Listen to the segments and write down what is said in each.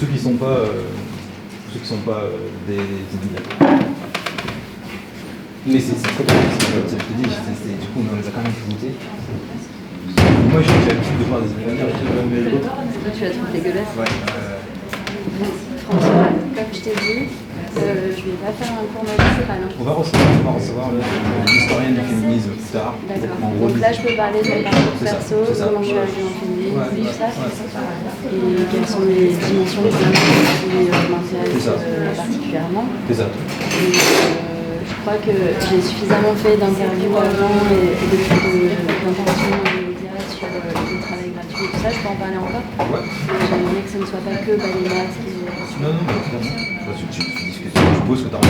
ceux qui sont pas, des immédiats. Mais c'est très bien, je te dis, du coup on les a quand même goûté. Moi j'ai l'habitude de voir des immédiats. Toi tu la trouves dégueulasse? Ouais. François, comme je t'ai dit, je vais pas faire un cours magistral. On va recevoir une historienne du féminisme plus tard. D'accord. Donc là, je peux parler de mon parcours perso, comment je suis arrivée en féminisme, tout ça. Et quelles sont les dimensions de féminisme qui m'intéressent particulièrement. C'est ça. Et, je crois que j'ai suffisamment fait d'interviews avant et d'interventions dans les médias sur le travail gratuit et tout ça. Je peux en parler encore. Ouais. J'aimerais que ce ne soit pas que les masques. Non, clairement. Tu discutes. Je suppose que tu as envie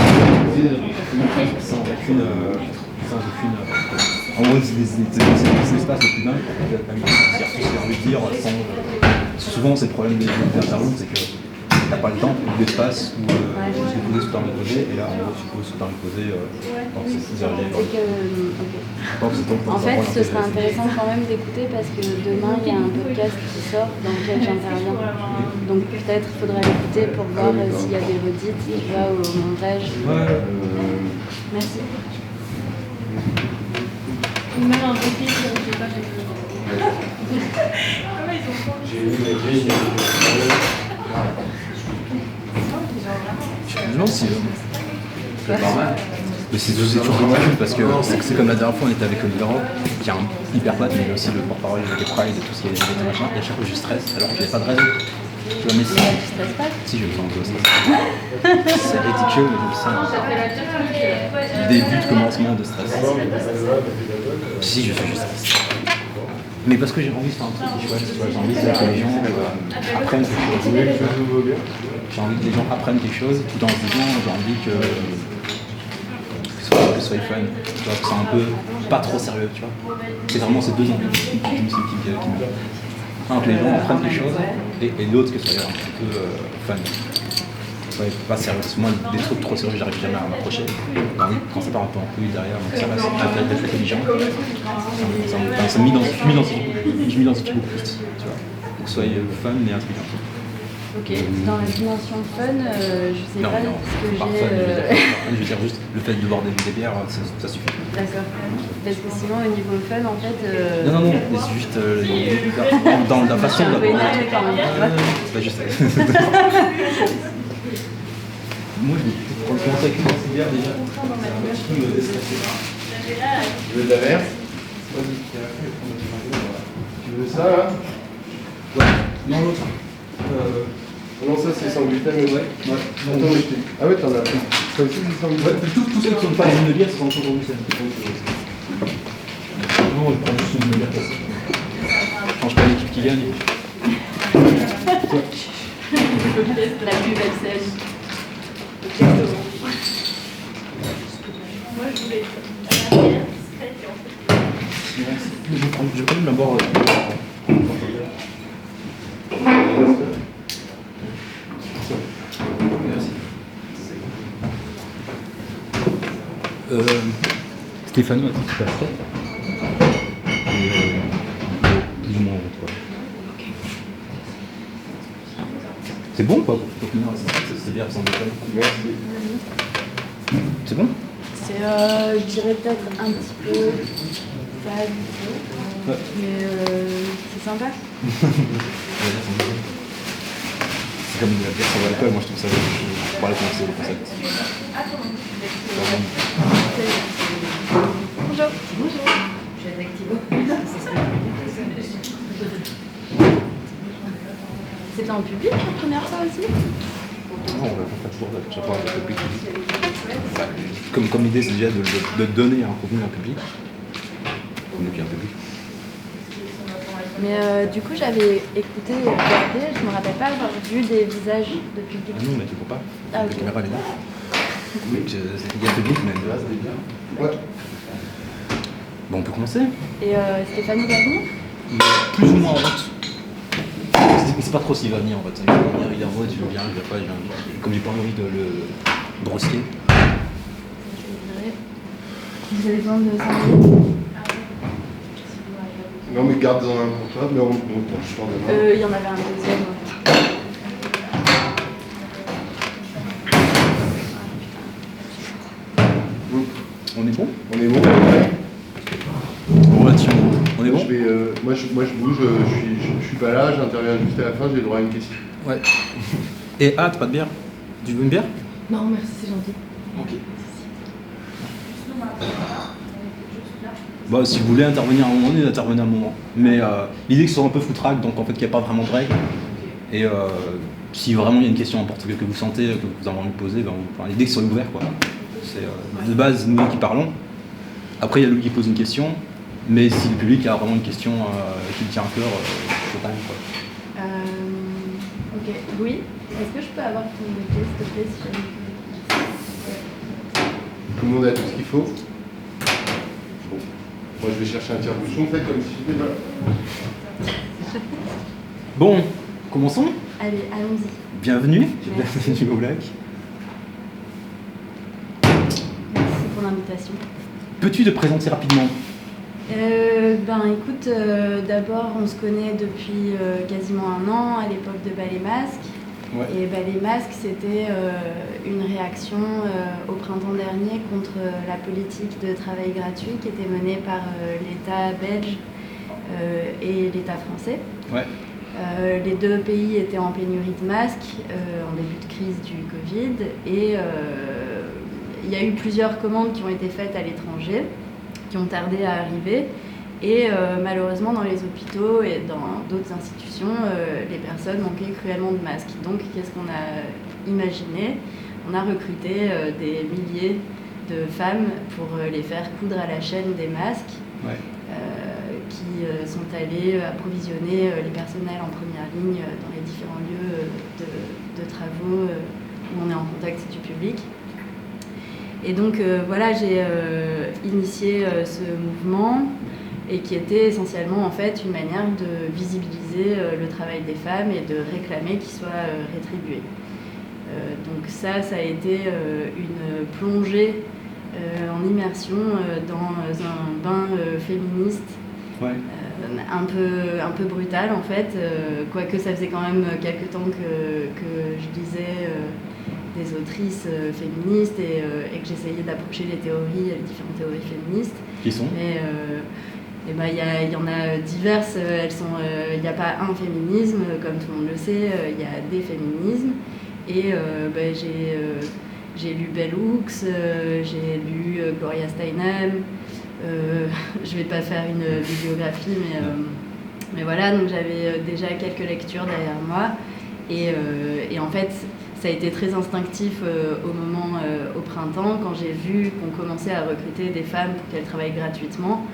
sans aucune. En gros, c'est l'espace le plus dingue. J'ai envie de dire, souvent c'est le problème des internautes, c'est que t'as pas le temps ou l'espace où tu peux poser ce que t'as envie de poser, et là en gros tu poses ce que t'as envie de poser quand c'est dirigé. En fait, ce serait intéressant quand même d'écouter parce que demain il y a un podcast qui sort dans lequel j'interviens. Donc peut-être il faudrait l'écouter pour voir s'il y a des redites, tu vois, au montage. Merci. Ou même un briefing, je sais pas, Je me demande si. Mais c'est toujours dommage parce que c'est comme la dernière fois on était avec Oliver, qui est un hyper pote, mais aussi le porte-parole de Gay Pride et tout ce qui est LGBT machin, et à chaque fois je stresse alors qu'il n'y a pas de raison. Tu vois, mais si je me sens un peu stress. C'est ridicule, mais je me sens. Début de commencement de stress. Si je fais juste stress. Mais parce que j'ai envie de faire un truc qui est chouette, j'ai envie que les gens apprennent quelque chose. J'ai envie que les gens apprennent quelque chose, tout en se disant j'ai envie que ce soit fun, tu vois, que c'est un peu pas trop sérieux, tu vois. C'est vraiment ces deux envies qui me un, que les gens apprennent des choses, et l'autre que ce soit un petit peu fun. Ouais, pas sérieux. Moi, des trucs trop sérieux, j'arrive jamais à m'approcher. Quand ça part un peu en couille derrière, donc ça reste intelligent. Ça m'identifie beaucoup plus, tu vois. Donc soyez fun et intelligent. Ok, dans la dimension fun, je sais pas ce que j'ai. Je veux dire juste le fait de boire des bières, ça suffit. D'accord. Parce que sinon, au niveau fun, en fait. Non, mais c'est juste dans la façon d'aborder. C'est pas juste ça. Moi, je commence avec une bière déjà. Un petit peu déstressé. Tu veux de la mer? Tu veux ça là? Ouais. Non, l'autre. Non, ça c'est sans gluten. Ouais. Attends, ah ouais, t'en as. Ça aussi c'est sans gluten. Ouais, tous ceux qui sont pas une bière, c'est sans gluten. Non, je prends juste une bière classique. Je change pas l'équipe qui gagne. La plus belle scène. moi je voulais la bière, steak en fait. Je vais quand même d'abord. Stéphano a dit tout à fait. Plus ou moins, ouais. C'est bon ou pas pour finir? C'est bien, sans déconner. Merci. C'est bon? C'est, je dirais peut-être un petit peu fade, mais c'est sympa. C'est comme de la bière sans alcool, moi je trouve ça je pourrais commencer le concept. Bonjour. Bonjour. Je suis avec Thibaut. C'était en public la première fois aussi? Non, on va pas toujours chaque fois avec le public. Comme l'idée c'est déjà de donner un contenu à un public. On est bien public. Mais du coup j'avais écouté et regardé, je me rappelle pas avoir vu des visages de public. Ah non, mais tu vois pas. Ah, ok. La caméra elle est là. Mais il y a public même. Ouais. Bon, on peut commencer. Et Stéphanie va venir? Plus ou moins en fait. C'est pas trop s'il va venir en fait. Il est en mode, je viens, je viens pas, je viens. Comme j'ai pas envie de le brosquer. Vous avez besoin de 5 minutes? Non, mais garde-en un pour toi, mais on je t'en demande. Il y en avait un deuxième. moi je bouge, je suis pas là, j'interviens juste à la fin, j'ai le droit à une question. Ouais. Et t'as pas de bière? Tu veux une bière? Non, merci, c'est gentil. Ok. Bah, si vous voulez intervenir à un moment donné, intervenez à un moment. Mais l'idée que ce soit un peu footrack, donc en fait qu'il n'y a pas vraiment de règles. Et si vraiment il y a une question en portugais que vous sentez, que vous avez envie de poser, l'idée que ce soit ouvert, quoi. C'est de base nous qui parlons. Après il y a lui qui pose une question, mais si le public a vraiment une question qui le tient à cœur, je peux pas même, quoi. Ok, oui. Est-ce que je peux avoir ton dossier, s'il te plaît, si jamais... Tout le monde a tout ce qu'il faut. Bon. Moi je vais chercher un tire-bouchon, faites comme si j'étais là. Bon, commençons. Allez, allons-y. Bienvenue. Merci. Bienvenue au Black. Merci pour l'invitation. Peux-tu te présenter rapidement? Écoute, d'abord on se connaît depuis quasiment un an à l'époque de Bas les Masques. Ouais. Et Bas les Masques c'était une réaction au printemps dernier contre la politique de travail gratuit qui était menée par l'État belge et l'État français. Ouais. Les deux pays étaient en pénurie de masques en début de crise du Covid et il y a eu plusieurs commandes qui ont été faites à l'étranger, qui ont tardé à arriver et malheureusement dans les hôpitaux et dans d'autres institutions, les personnes manquaient cruellement de masques. Donc qu'est-ce qu'on a imaginé? On a recruté des milliers de femmes pour les faire coudre à la chaîne des masques. Ouais. Qui sont allés approvisionner les personnels en première ligne dans les différents lieux de travaux où on est en contact du public. Et donc voilà, j'ai initié ce mouvement et qui était essentiellement en fait une manière de visibiliser le travail des femmes et de réclamer qu'il soit rétribué. Donc ça a été une plongée en immersion dans un bain féministe. Ouais. Un peu brutal en fait, quoique ça faisait quand même quelques temps que je lisais des autrices féministes et que j'essayais d'approcher les différentes théories féministes. Qui sont? Mais y en a diverses, il n'y a pas un féminisme, comme tout le monde le sait, il y a des féminismes. Et j'ai lu Bell Hooks, j'ai lu Gloria Steinem. Je vais pas faire une bibliographie, mais voilà, donc j'avais déjà quelques lectures derrière moi et en fait ça a été très instinctif au printemps quand j'ai vu qu'on commençait à recruter des femmes pour qu'elles travaillent gratuitement.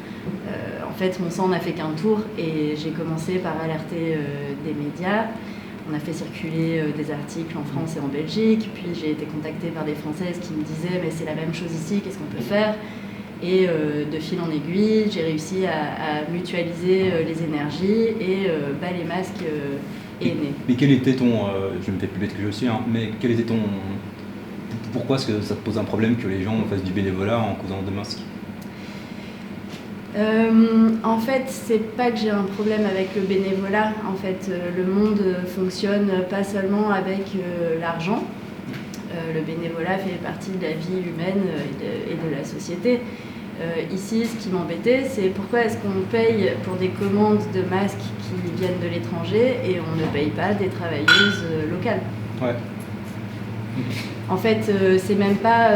En fait mon sang n'a fait qu'un tour et j'ai commencé par alerter des médias. On a fait circuler des articles en France et en Belgique, puis j'ai été contactée par des Françaises qui me disaient mais c'est la même chose ici, qu'est-ce qu'on peut faire? Et de fil en aiguille, j'ai réussi à mutualiser les énergies et Bas les Masques est né. Mais quel était ton... je me fais plus bête que je suis, hein, mais quel était ton... Pourquoi est-ce que ça te pose un problème que les gens fassent du bénévolat en cousant des masques? En fait, c'est pas que j'ai un problème avec le bénévolat. En fait, le monde fonctionne pas seulement avec l'argent. Le bénévolat fait partie de la vie humaine et de la société. Ici, ce qui m'embêtait, c'est pourquoi est-ce qu'on paye pour des commandes de masques qui viennent de l'étranger et on ne paye pas des travailleuses locales. Ouais. En fait, c'est même pas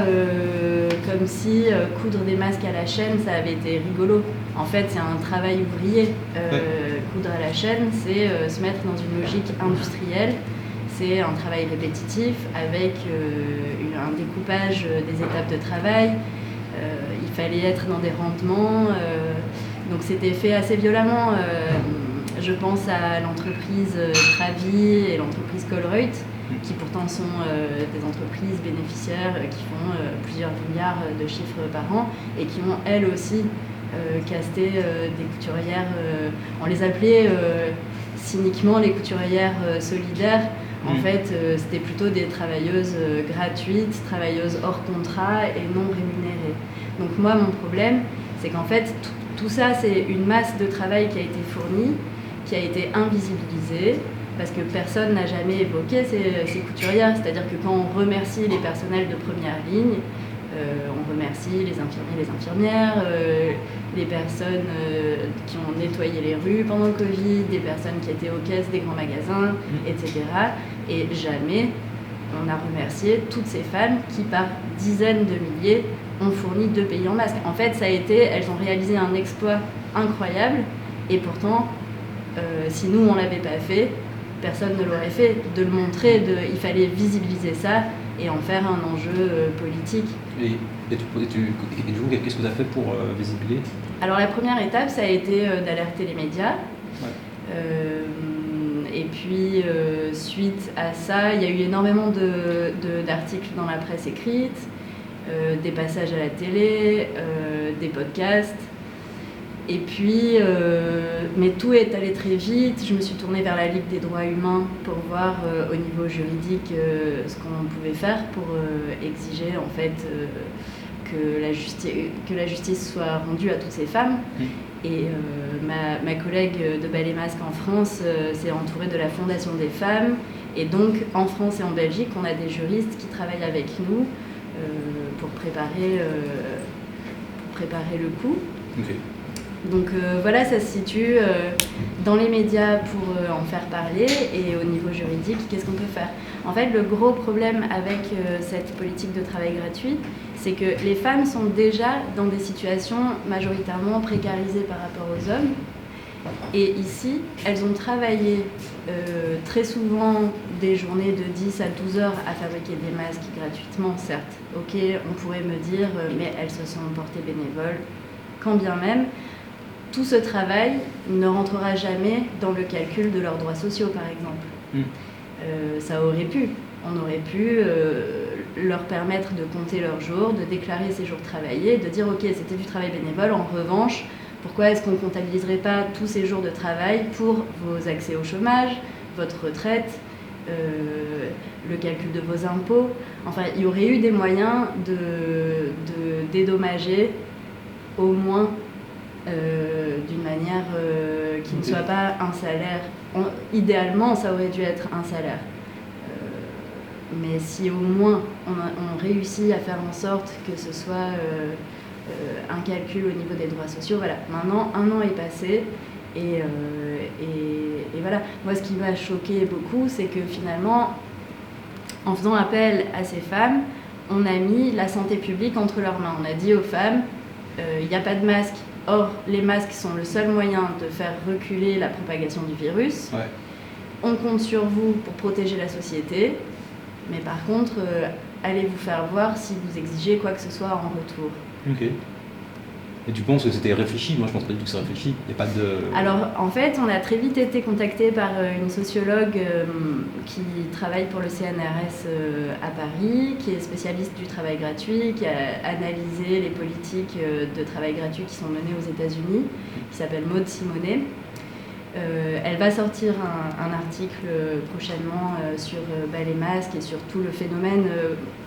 comme si coudre des masques à la chaîne, ça avait été rigolo. En fait, c'est un travail ouvrier. Coudre à la chaîne, c'est se mettre dans une logique industrielle. C'est un travail répétitif avec un découpage des étapes de travail. Il fallait être dans des rendements. Donc c'était fait assez violemment. Je pense à l'entreprise Travi et l'entreprise Colruyt, qui pourtant sont des entreprises bénéficiaires qui font plusieurs milliards de chiffres par an et qui ont elles aussi casté des couturières. On les appelait cyniquement les couturières solidaires. En fait, c'était plutôt des travailleuses gratuites, travailleuses hors contrat et non rémunérées. Donc moi, mon problème, c'est qu'en fait, tout ça, c'est une masse de travail qui a été fournie, qui a été invisibilisée, parce que personne n'a jamais évoqué ces couturières. C'est-à-dire que quand on remercie les personnels de première ligne, On remercie les infirmiers, les infirmières, les personnes qui ont nettoyé les rues pendant le Covid, des personnes qui étaient aux caisses des grands magasins, etc. Et jamais on a remercié toutes ces femmes qui, par dizaines de milliers, ont fourni 2 pays en masques. En fait, elles ont réalisé un exploit incroyable, et pourtant, si nous, on ne l'avait pas fait, personne ne l'aurait fait. De le montrer, il fallait visibiliser ça et en faire un enjeu politique. Et du coup, qu'est-ce que vous avez fait pour visibiliser ? Alors la première étape, ça a été d'alerter les médias. Ouais. Et puis, suite à ça, il y a eu énormément d'articles dans la presse écrite, des passages à la télé, des podcasts. Et puis, mais tout est allé très vite. Je me suis tournée vers la Ligue des droits humains pour voir au niveau juridique ce qu'on pouvait faire pour exiger en fait que la justice soit rendue à toutes ces femmes. Et ma collègue de Ballet Masque en France s'est entourée de la Fondation des femmes. Et donc, en France et en Belgique, on a des juristes qui travaillent avec nous pour préparer le coup. Okay. Donc voilà, ça se situe dans les médias pour en faire parler, et au niveau juridique, qu'est-ce qu'on peut faire ? En fait, le gros problème avec cette politique de travail gratuit, c'est que les femmes sont déjà dans des situations majoritairement précarisées par rapport aux hommes. Et ici, elles ont travaillé très souvent des journées de 10 à 12 heures à fabriquer des masques gratuitement, certes. Ok, on pourrait me dire, mais elles se sont portées bénévoles, quand bien même. Tout ce travail ne rentrera jamais dans le calcul de leurs droits sociaux, par exemple. Ça aurait pu. On aurait pu leur permettre de compter leurs jours, de déclarer ces jours travaillés, de dire « Ok, c'était du travail bénévole, en revanche, pourquoi est-ce qu'on ne comptabiliserait pas tous ces jours de travail pour vos accès au chômage, votre retraite, le calcul de vos impôts ?» Enfin, il y aurait eu des moyens de dédommager au moins d'une manière qui ne soit pas un salaire. Idéalement, ça aurait dû être un salaire. Mais si au moins on réussit à faire en sorte que ce soit un calcul au niveau des droits sociaux, voilà. Maintenant, 1 an est passé et voilà. Moi, ce qui m'a choqué beaucoup, c'est que finalement, en faisant appel à ces femmes, on a mis la santé publique entre leurs mains. On a dit aux femmes, il n'y a pas de masque. Or, les masques sont le seul moyen de faire reculer la propagation du virus. Ouais. On compte sur vous pour protéger la société, mais par contre, allez vous faire voir si vous exigez quoi que ce soit en retour. Ok. Et tu penses que c'était réfléchi ? Moi, je pense pas du tout que c'est réfléchi. Il n'y a pas de... Alors, en fait, on a très vite été contacté par une sociologue qui travaille pour le CNRS à Paris, qui est spécialiste du travail gratuit, qui a analysé les politiques de travail gratuit qui sont menées aux États-Unis, qui s'appelle Maud Simonet. Elle va sortir un article prochainement sur Ballet Masque et sur tout le phénomène,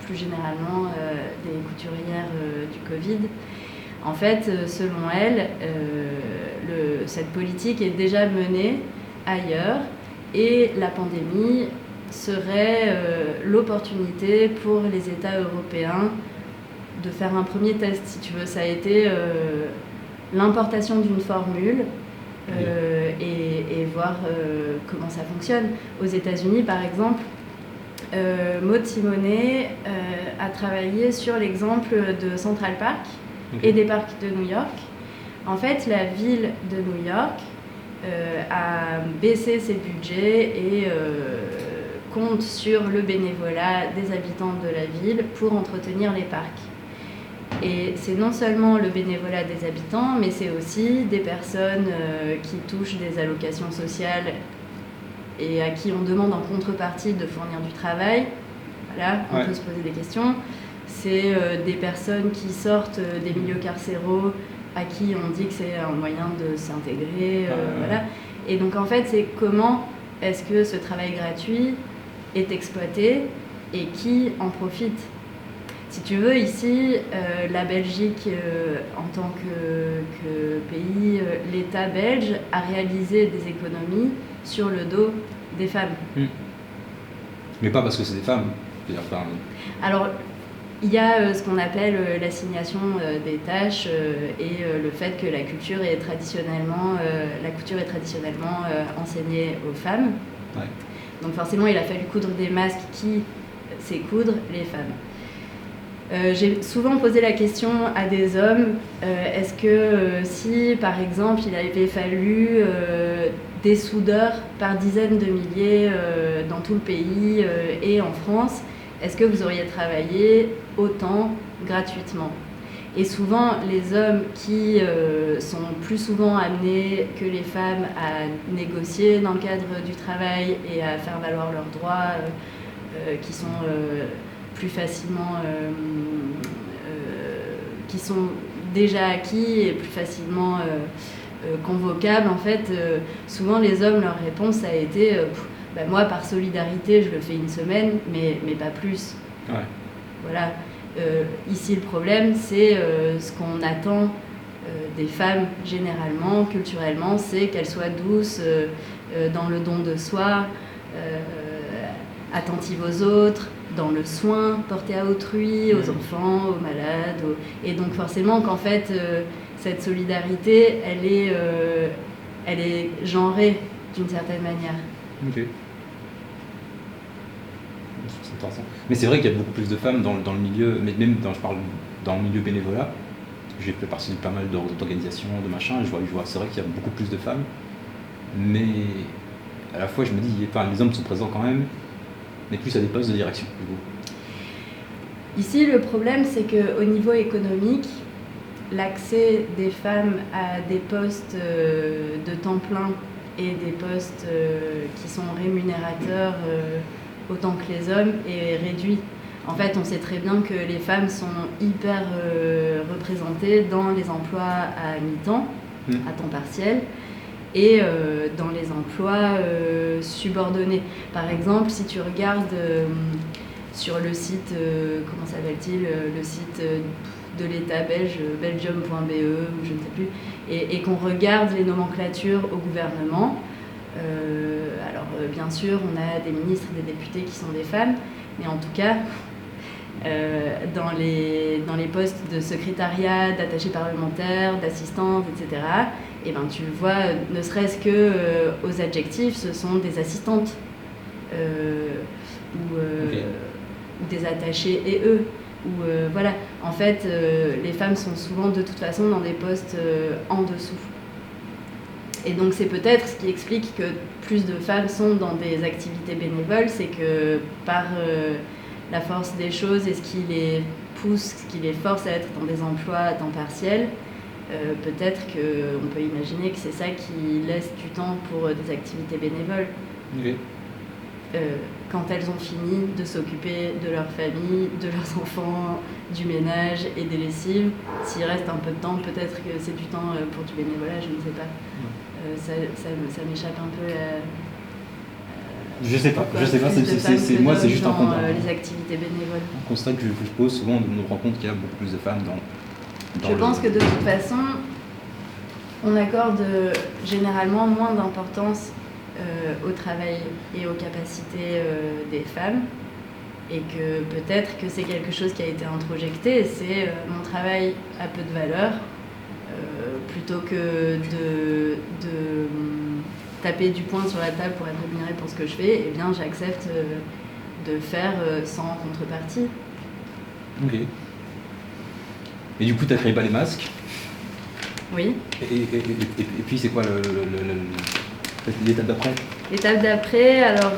plus généralement, des couturières du Covid. En fait, selon elle, cette politique est déjà menée ailleurs, et la pandémie serait l'opportunité pour les États européens de faire un premier test, si tu veux. Ça a été l'importation d'une formule et voir comment ça fonctionne. Aux États-Unis, par exemple, Maud Simonet a travaillé sur l'exemple de Central Park et des parcs de New York. En fait, la ville de New York a baissé ses budgets et compte sur le bénévolat des habitants de la ville pour entretenir les parcs. Et c'est non seulement le bénévolat des habitants, mais c'est aussi des personnes qui touchent des allocations sociales et à qui on demande en contrepartie de fournir du travail. Voilà, on peut se poser des questions. C'est des personnes qui sortent des milieux carcéraux, à qui on dit que c'est un moyen de s'intégrer. Voilà. Et donc en fait, c'est comment est-ce que ce travail gratuit est exploité et qui en profite. Si tu veux, ici, la Belgique, en tant que pays, l'État belge a réalisé des économies sur le dos des femmes. Mais pas parce que c'est des femmes. Alors, Il y a ce qu'on appelle l'assignation des tâches et le fait que la couture est traditionnellement enseignée aux femmes. Ouais. Donc forcément, il a fallu coudre des masques. Qui sait coudre? Les femmes. J'ai souvent posé la question à des hommes, est-ce que si par exemple il avait fallu des soudeurs par dizaines de milliers dans tout le pays et en France, est-ce que vous auriez travaillé autant gratuitement? Et souvent les hommes qui sont plus souvent amenés que les femmes à négocier dans le cadre du travail et à faire valoir leurs droits qui sont plus facilement, qui sont déjà acquis et plus facilement convocables. En fait, souvent les hommes, leur réponse a été moi par solidarité je le fais une semaine, mais pas plus. Ouais. Voilà. Ici le problème c'est ce qu'on attend des femmes généralement, culturellement, c'est qu'elles soient douces, dans le don de soi, attentives aux autres, dans le soin porté à autrui, aux enfants, aux malades. Et donc forcément qu'en fait, cette solidarité, elle est genrée d'une certaine manière. Ok. C'est intéressant. Mais c'est vrai qu'il y a beaucoup plus de femmes dans le milieu, mais même je parle dans le milieu bénévolat. J'ai fait partie de pas mal d'organisations, de machins, et je vois c'est vrai qu'il y a beaucoup plus de femmes. Mais à la fois, je me dis, les hommes sont présents quand même, mais plus à des postes de direction, du coup. Ici, le problème, c'est qu'au niveau économique, l'accès des femmes à des postes de temps plein et des postes qui sont rémunérateurs autant que les hommes est réduit. En fait, on sait très bien que les femmes sont hyper représentées dans les emplois à mi-temps, à temps partiel, et dans les emplois subordonnés. Par exemple, si tu regardes sur le site, comment s'appelle-t-il, le site de l'État belge, belgium.be, ou je ne sais plus, et qu'on regarde les nomenclatures au gouvernement, alors bien sûr, on a des ministres et des députés qui sont des femmes, mais en tout cas, dans les postes de secrétariat, d'attachés parlementaires, d'assistantes, etc., et ben, tu le vois, ne serait-ce que aux adjectifs, ce sont des assistantes ou des attachés et eux. Voilà. En fait, les femmes sont souvent de toute façon dans des postes en dessous. Et donc c'est peut-être ce qui explique que plus de femmes sont dans des activités bénévoles, c'est que par la force des choses et ce qui les pousse, ce qui les force à être dans des emplois à temps partiel, peut-être qu'on peut imaginer que c'est ça qui laisse du temps pour des activités bénévoles. Okay. Quand elles ont fini de s'occuper de leur famille, de leurs enfants, du ménage et des lessives, s'il reste un peu de temps, peut-être que c'est du temps pour du bénévolat, je ne sais pas. Ça m'échappe un peu. Je sais pas, moi c'est juste un constat. Les activités bénévoles. Un constat que je pose souvent, on nous rend compte qu'il y a beaucoup plus de femmes dans je pense que de toute façon, on accorde généralement moins d'importance au travail et aux capacités des femmes, et que peut-être que c'est quelque chose qui a été introjecté, c'est mon travail a peu de valeur, plutôt que de taper du poing sur la table pour être rémunérée pour ce que je fais, eh bien j'accepte de faire sans contrepartie. Ok. Et du coup, tu as créé pas les masques. Oui. Et puis c'est quoi l'étape d'après? L'étape d'après, alors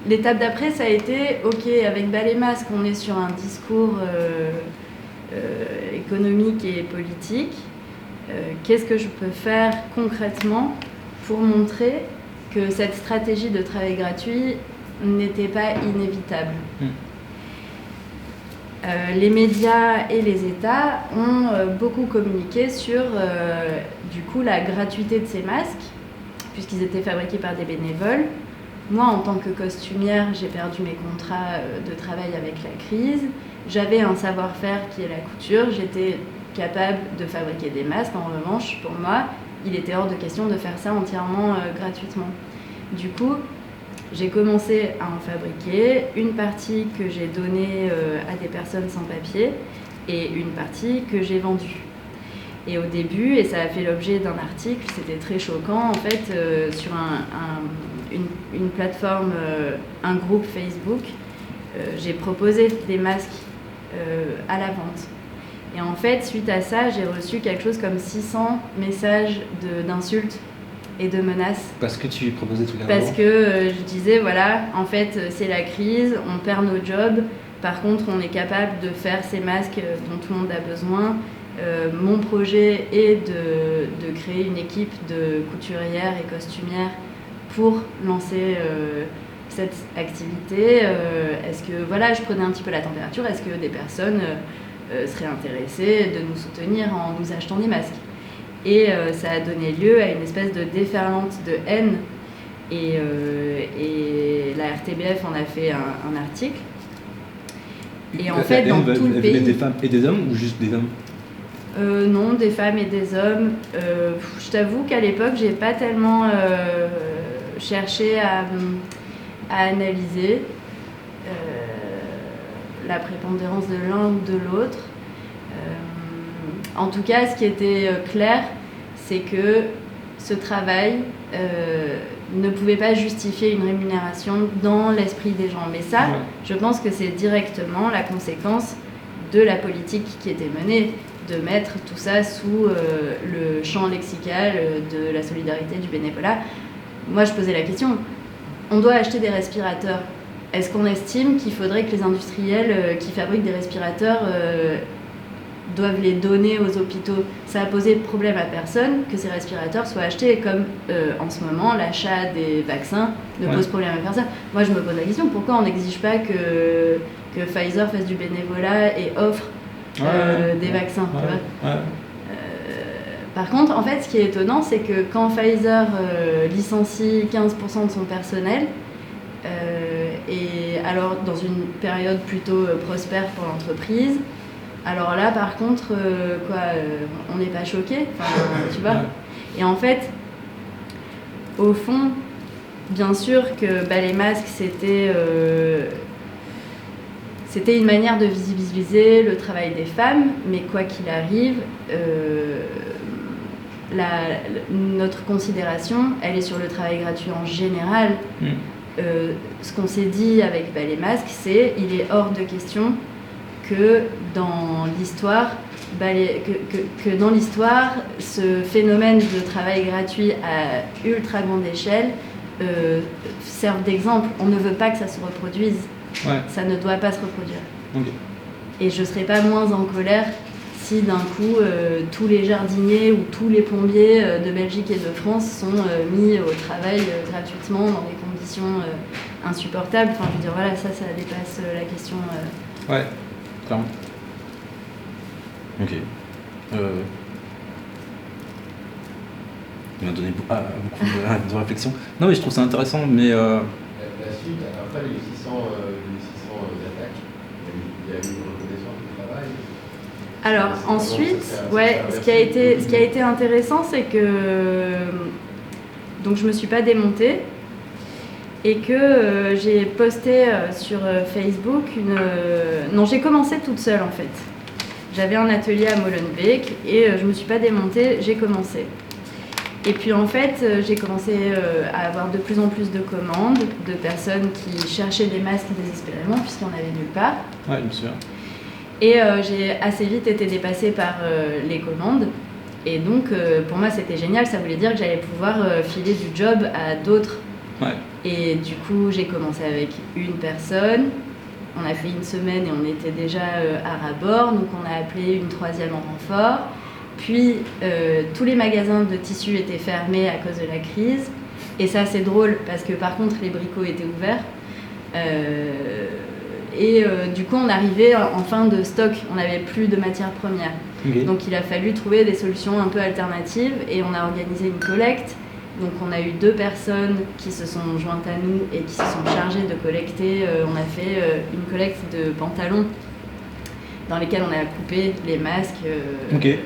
l'étape d'après, ça a été, ok, avec Ballet Masque, on est sur un discours économique et politique. Qu'est-ce que je peux faire concrètement pour montrer que cette stratégie de travail gratuit n'était pas inévitable? Les médias et les États ont beaucoup communiqué sur du coup la gratuité de ces masques, puisqu'ils étaient fabriqués par des bénévoles. Moi, en tant que costumière, j'ai perdu mes contrats de travail avec la crise. J'avais un savoir-faire qui est la couture. J'étais capable de fabriquer des masques. En revanche, pour moi, il était hors de question de faire ça entièrement gratuitement. Du coup, J'ai commencé à en fabriquer, une partie que j'ai donnée à des personnes sans papier et une partie que j'ai vendue. Et au début, et ça a fait l'objet d'un article, c'était très choquant, en fait, sur une plateforme, un groupe Facebook, j'ai proposé des masques à la vente. Et en fait, suite à ça, j'ai reçu quelque chose comme 600 messages d'insultes et de menaces. Parce que tu proposais tout Parce que je disais, voilà, en fait, c'est la crise, on perd nos jobs, par contre, on est capable de faire ces masques dont tout le monde a besoin. Mon projet est de créer une équipe de couturières et costumières pour lancer cette activité. Est-ce que, voilà, je prenais un petit peu la température, est-ce que des personnes seraient intéressées de nous soutenir en nous achetant des masques? Et ça a donné lieu à une espèce de déferlante de haine. Et la RTBF en a fait un article. Et en fait, dans tout le pays... des femmes et des hommes ou juste des hommes? Non, des femmes et des hommes. Je t'avoue qu'à l'époque, j'ai pas tellement cherché à analyser la prépondérance de l'un ou de l'autre. En tout cas, ce qui était clair, c'est que ce travail ne pouvait pas justifier une rémunération dans l'esprit des gens. Mais ça, je pense que c'est directement la conséquence de la politique qui était menée, de mettre tout ça sous le champ lexical de la solidarité, du bénévolat. Moi, je posais la question, on doit acheter des respirateurs. Est-ce qu'on estime qu'il faudrait que les industriels qui fabriquent des respirateurs doivent les donner aux hôpitaux? Ça a posé problème à personne que ces respirateurs soient achetés, comme en ce moment l'achat des vaccins ne pose problème à personne. Moi je me pose la question, pourquoi on n'exige pas que Pfizer fasse du bénévolat et offre des vaccins, tu vois. Par contre, en fait, ce qui est étonnant, c'est que quand Pfizer licencie 15% de son personnel, et alors dans une période plutôt prospère pour l'entreprise, alors là, par contre, on n'est pas choqué, tu vois. Et en fait, au fond, bien sûr que les masques, c'était une manière de visibiliser le travail des femmes, mais quoi qu'il arrive, notre considération, elle est sur le travail gratuit en général. Ce qu'on s'est dit avec les masques, c'est il est hors de question que dans l'histoire, que dans l'histoire, ce phénomène de travail gratuit à ultra grande échelle serve d'exemple. On ne veut pas que ça se reproduise. Ça ne doit pas se reproduire. Et je ne serais pas moins en colère si d'un coup tous les jardiniers ou tous les plombiers de Belgique et de France sont mis au travail gratuitement dans des conditions insupportables. Enfin, je veux dire, voilà, ça dépasse la question. Ouais, clairement. Ok. Il m'a donné beaucoup de réflexion. Non, mais je trouve ça intéressant, mais... La suite, après les 600 attaques, il y a eu une reconnaissance du travail. Alors ensuite, ce qui a été intéressant, c'est que donc je me suis pas démontée et que j'ai posté sur Facebook non, j'ai commencé toute seule en fait. J'avais un atelier à Molenbeek et je me suis pas démontée, j'ai commencé. Et puis en fait, j'ai commencé à avoir de plus en plus de commandes de personnes qui cherchaient des masques désespérément puisqu'il n'y en avait nulle part. Ouais, bien sûr. Et j'ai assez vite été dépassée par les commandes. Et donc, pour moi, c'était génial. Ça voulait dire que j'allais pouvoir filer du job à d'autres. Ouais. Et du coup, j'ai commencé avec une personne. On a fait une semaine et on était déjà à ras-bord. Donc, on a appelé une troisième en renfort. Puis, tous les magasins de tissus étaient fermés à cause de la crise. Et ça, c'est drôle parce que, par contre, les bricots étaient ouverts. Et du coup, on arrivait en fin de stock, on n'avait plus de matières premières. Okay. Donc il a fallu trouver des solutions un peu alternatives et on a organisé une collecte. Donc on a eu 2 personnes qui se sont jointes à nous et qui se sont chargées de collecter. On a fait une collecte de pantalons dans lesquels on a coupé les masques. Okay.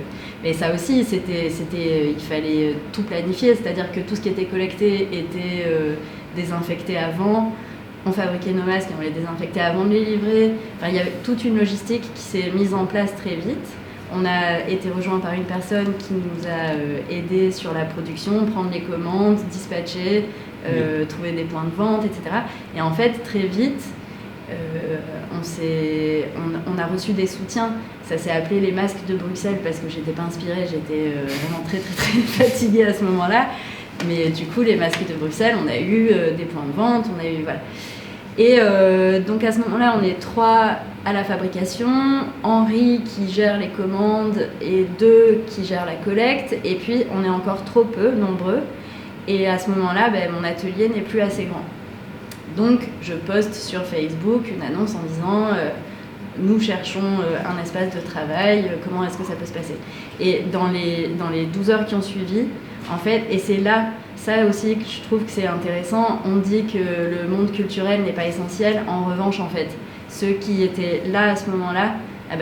Mais ça aussi, il fallait tout planifier, c'est-à-dire que tout ce qui était collecté était désinfecter avant, on fabriquait nos masques et on les désinfectait avant de les livrer. Enfin, il y avait toute une logistique qui s'est mise en place très vite. On a été rejoint par une personne qui nous a aidés sur la production, prendre les commandes, dispatcher, trouver des points de vente, etc. Et en fait, très vite, on a reçu des soutiens. Ça s'est appelé les masques de Bruxelles parce que j'étais pas inspirée, j'étais vraiment très fatiguée à ce moment-là. Mais du coup, les masques de Bruxelles, on a eu des points de vente, on a eu voilà. Et donc à ce moment-là, on est 3 à la fabrication, Henri qui gère les commandes et 2 qui gèrent la collecte. Et puis on est encore trop peu nombreux. Et à ce moment-là, mon atelier n'est plus assez grand. Donc je poste sur Facebook une annonce en disant nous cherchons un espace de travail, comment est-ce que ça peut se passer? Et dans les 12 heures qui ont suivi, en fait, et c'est là, ça aussi que je trouve que c'est intéressant, on dit que le monde culturel n'est pas essentiel. En revanche, en fait, ceux qui étaient là à ce moment-là,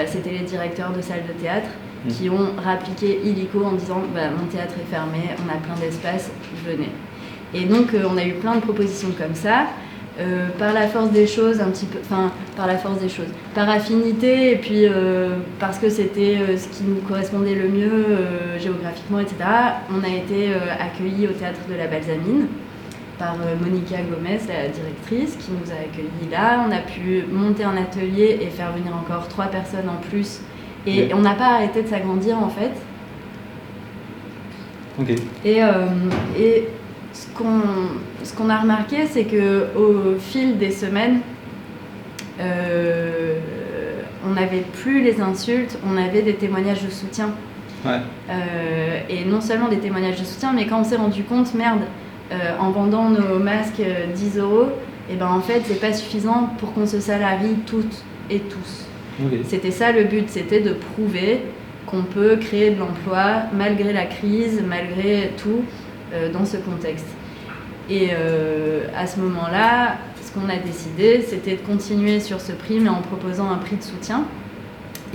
c'était les directeurs de salles de théâtre qui ont rappliqué illico en disant mon théâtre est fermé, on a plein d'espace, venez. Et donc on a eu plein de propositions comme ça. Par la force des choses, par affinité, et puis parce que c'était ce qui nous correspondait le mieux géographiquement, etc., on a été accueillis au théâtre de la Balsamine par Monica Gomez, la directrice, qui nous a accueillis là. On a pu monter un atelier et faire venir encore 3 personnes en plus, et on n'a pas arrêté de s'agrandir en fait. Ok. Et ce qu'on a remarqué, c'est qu'au fil des semaines, on n'avait plus les insultes, on avait des témoignages de soutien. Ouais. Et non seulement des témoignages de soutien, mais quand on s'est rendu compte, en vendant nos masques 10 €, en fait, c'est pas suffisant pour qu'on se salarie toutes et tous. Okay. C'était ça le but, c'était de prouver qu'on peut créer de l'emploi malgré la crise, malgré tout, dans ce contexte. Et à ce moment-là, ce qu'on a décidé, c'était de continuer sur ce prix, mais en proposant un prix de soutien.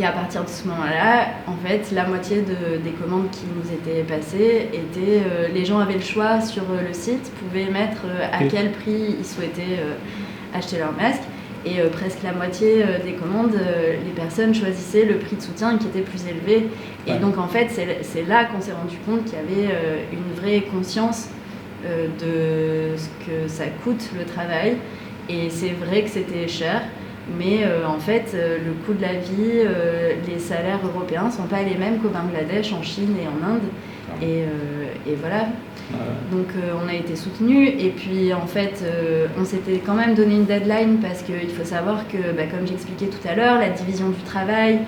Et à partir de ce moment-là, en fait, la moitié des commandes qui nous étaient passées étaient... les gens avaient le choix sur le site, pouvaient mettre à quel prix ils souhaitaient acheter leur masque. Et presque la moitié des commandes, les personnes choisissaient le prix de soutien qui était plus élevé. Et donc, en fait, c'est là qu'on s'est rendu compte qu'il y avait une vraie conscience de ce que ça coûte le travail. Et c'est vrai que c'était cher. Mais en fait, le coût de la vie, les salaires européens ne sont pas les mêmes qu'au Bangladesh, en Chine et en Inde. Et voilà. Donc on a été soutenus. Et puis en fait, on s'était quand même donné une deadline parce qu'il faut savoir que, comme j'expliquais tout à l'heure, la division du travail,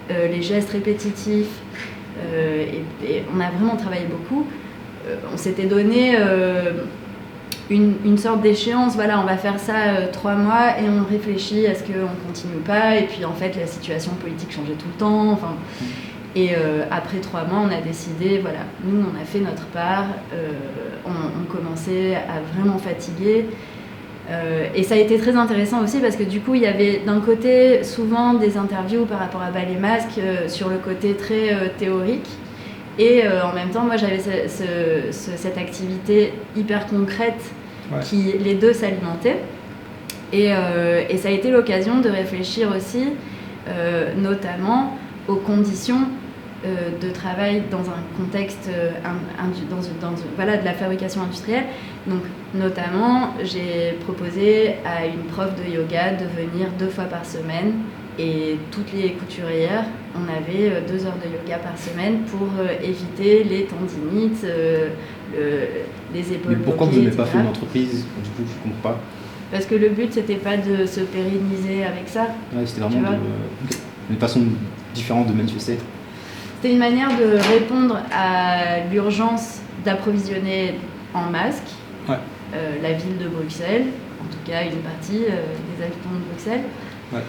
les gestes répétitifs, et on a vraiment travaillé beaucoup. On s'était donné... une sorte d'échéance, voilà, on va faire ça 3 mois et on réfléchit à ce qu'on continue ou pas. Et puis en fait, la situation politique changeait tout le temps. Et après 3 mois, on a décidé, voilà, nous on a fait notre part, on commençait à vraiment fatiguer. Et ça a été très intéressant aussi parce que du coup, il y avait d'un côté souvent des interviews par rapport à les masques sur le côté très théorique. Et en même temps, moi j'avais cette activité hyper concrète qui les deux s'alimentaient. Et ça a été l'occasion de réfléchir aussi notamment aux conditions de travail dans un contexte de la fabrication industrielle. Donc notamment, j'ai proposé à une prof de yoga de venir 2 fois par semaine. Et toutes les couturières, on avait 2 heures de yoga par semaine pour éviter les tendinites, les épaules. Mais pourquoi bloquées, vous n'avez pas etc. fait une entreprise? Du coup, je comprends pas. Parce que le but, c'était pas de se pérenniser avec ça. Ouais, c'était vraiment une façon différente de manifester. C'était une manière de répondre à l'urgence d'approvisionner en masques la ville de Bruxelles, en tout cas une partie des habitants de Bruxelles. Ouais.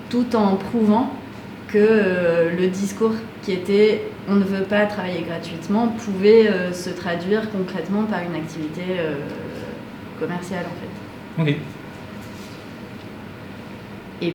Tout en prouvant que le discours qui était « on ne veut pas travailler gratuitement » pouvait se traduire concrètement par une activité commerciale en fait. Ok.